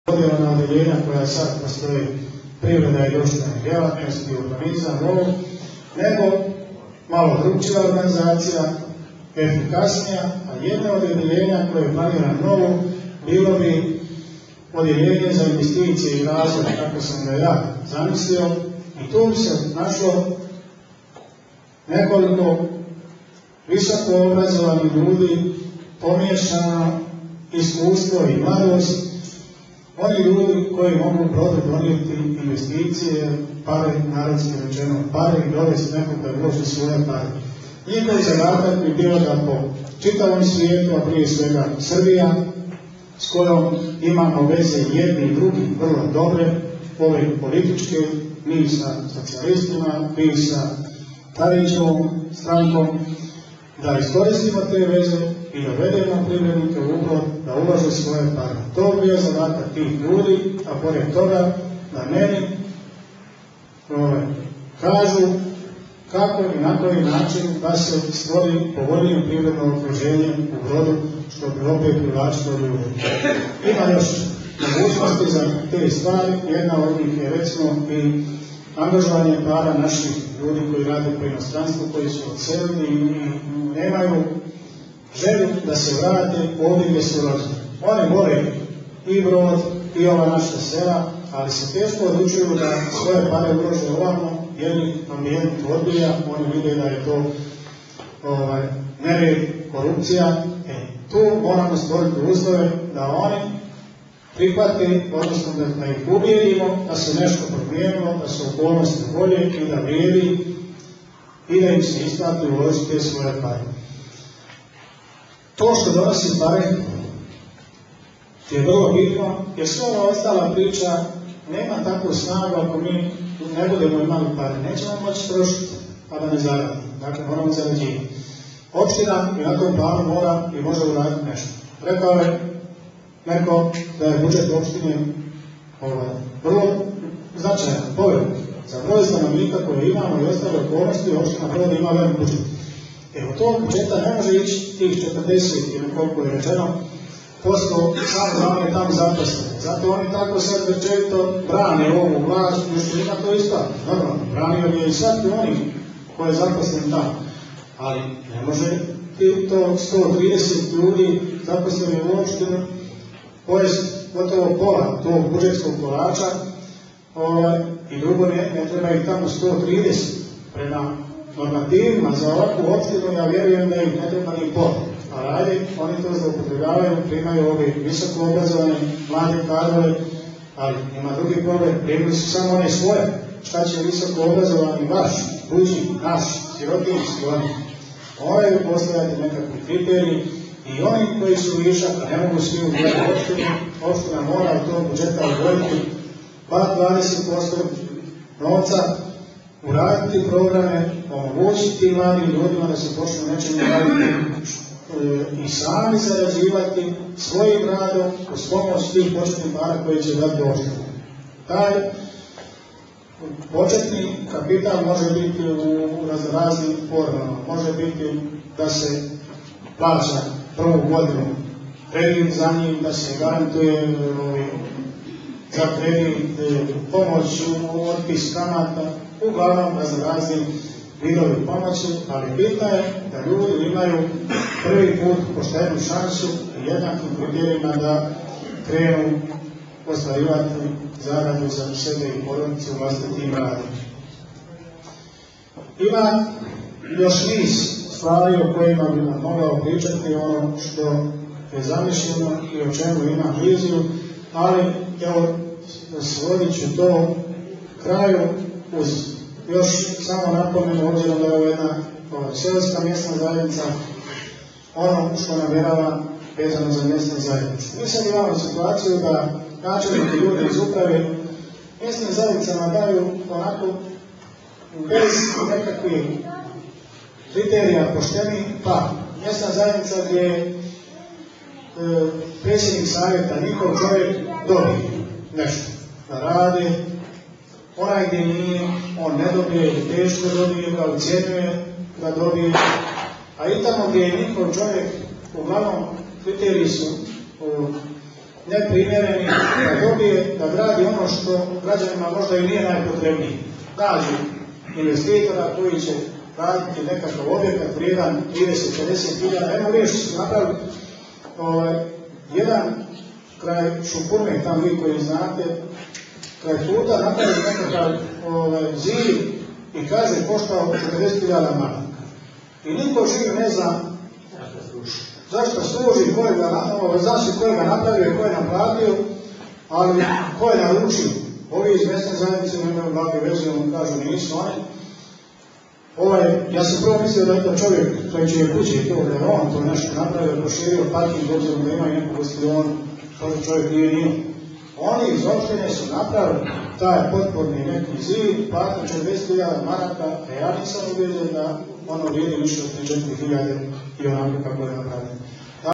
podjela na odeljenja koja sad postoji, privreda i društvene djelatnosti, urbanizam, nego malo drugčija organizacija, efikasnija, a jedno od odeljenja koje je planirano novo bilo bi odjeljenje za investicije i razvoj, kako sam ga ja zamislio, i tu bi se našlo nekoliko visoko obrazovanih ljudi, pomiješano iskustvo i mladost, oni ljudi koji mogu brodu donijeti investicije, pare, narodski rečeno pare, i dovesti nekog da uloži svoje pare. Njihov zadatak bi bio da po čitavom svijetu, a prije svega Srbija, s kojom imamo veze jedni i drugi vrlo dobre, ove političke, mi sa socijalistima, mi sa Tadićevom strankom, da iskoristimo te veze i dovedemo privrednike u ubrod da ulože svoje pare. To bi bio zadatak tih ljudi, a pored toga da meni kažu kako i na koji način da se stvori povoljnije privredno okruženje u Brodu, što bi opet privlačilo ljudi. Ima još mogućnosti za te stvari, jedna od njih je recimo i angažovanje para naših ljudi koji rade po inostranstvu, koji su odselili i nemaju želju da se vrate ovdje gdje su rođeni. Oni vole i Brod i ova naša sela, ali se teško odlučuju da svoje pare ulože ovamo, jer ambijent odbija, oni vide da je to nered, korupcija. Tu moramo stvoriti uslove da oni prihvate, odnosno da ih ubijedimo, da se nešto promijenilo, da su okolnosti bolje i da vrijedi i da im se isplati uložiti te svoje pare. To što donosi pare je vrlo bitno, jer sva ova ostala priča nema takvu snagu ako mi ne budemo imali pare. Nećemo moći trošiti, a da ne zaradimo. Dakle, moramo zarađivati. Opština i na tom planu mora i može uraditi nešto. Rekao je neko da je budžet opštine vrlo značajan, povelik. Za broj stanovnika koje imamo i ostale okolnosti, opština Brod ima velik budžet. Od tog budžeta ne može ići tih 40 ili koliko je rečeno posto samo za one tamo zaposlene. Zato oni tako sad grčevito brane ovu vlast, još ima to isto. Normalno, branio je i svaki oni koji je zaposlen tamo. Ali ne može to 130 ljudi zaposleni u opštinu pojesti gotovo pola tog budžetskog kolača i drugo ne treba ih tamo 130 prema normativima za ovakvu opštinu. Ja vjerujem da ih ne treba ni pola. A radi, oni to zloupotrebljavaju, primaju ove visoko obrazovane mlade kadrove, ali ima drugi problem, primili su samo one svoje. Šta će visoko obrazovani vaš, tuđi, naš, sirotinski oni? Moraju postojati nekakvi kriteriji i oni koji su višak, a ne mogu svi u gledu opštine, opština mora od tog budžeta odvojiti pa 20% novca, uraditi programe, omogućiti mladim ljudima da se počnu nečemu raditi i sami zarađivati svojim radom uz pomoć tih početnih para koji će dati opštine. Taj početni kapital može biti u raznim formama. Može biti da se plaća prvu godinu kredit za njih, da se garantuje za kredit pomoć u otpis kamata, uglavnom raznim vidovi pomoći, ali bitno je da ljudi imaju prvi put poštenu šansu i jednakim kriterijima da krenu ostvarivati zaradu za sebe i porodicu vlastitim radom. Ima još niz stvari o kojima bi nam mogao pričati, ono što je zamišljeno i o čemu ima viziju, ali evo svodit ću to kraju uz još samo napomenu, obzirom da je ovo jedna seoska mjesna zajednica, ono što namjerava vezano za mjesne zajednice. Mi sad imamo situaciju da načelniki ljudi iz uprave mjesnim zajednicama daju onako bez nekakvih kriterija pošteni, pa mjesna zajednica gdje je predsjednik savjeta, njihov čovjek dobije nešto da radi, onaj gdje nije, on ne dobije ili teško dobije, ga ucijenjuje da dobije, a i tamo gdje je njihov čovjek, uglavnom kriteriji su neprimjereni, da dobije, da gradi ono što građanima možda i nije najpotrebnije. Nađu investitora koji će raditi nekakav objekat vrijedan 30-50 hiljada. Evo riješ su napravili jedan kraj Šupurne, tam vi koji znate, kraj puta napravili nekakav zid i kaže koštao 40.000 maraka. I niko živ ne zna zašto služi, zna se ko je ga napravio, ko je naplatio, ali ko je naručio. Ovi iz mesne zajednice nemaju blage veze, on kažu nisu oni. Ja sam prvo mislio da je to čovjek koji će je kući to, da je on to nešto napravio, proširio parking, obzirom da imaju neku gostionu, što čovjek nije nio. Oni iz opštine su napravili taj potporni neki zid, platio 40.000 maraka, a ja nisam uvijeđen da ono vrijedi više od 4.000 i onako kako je napravljeno.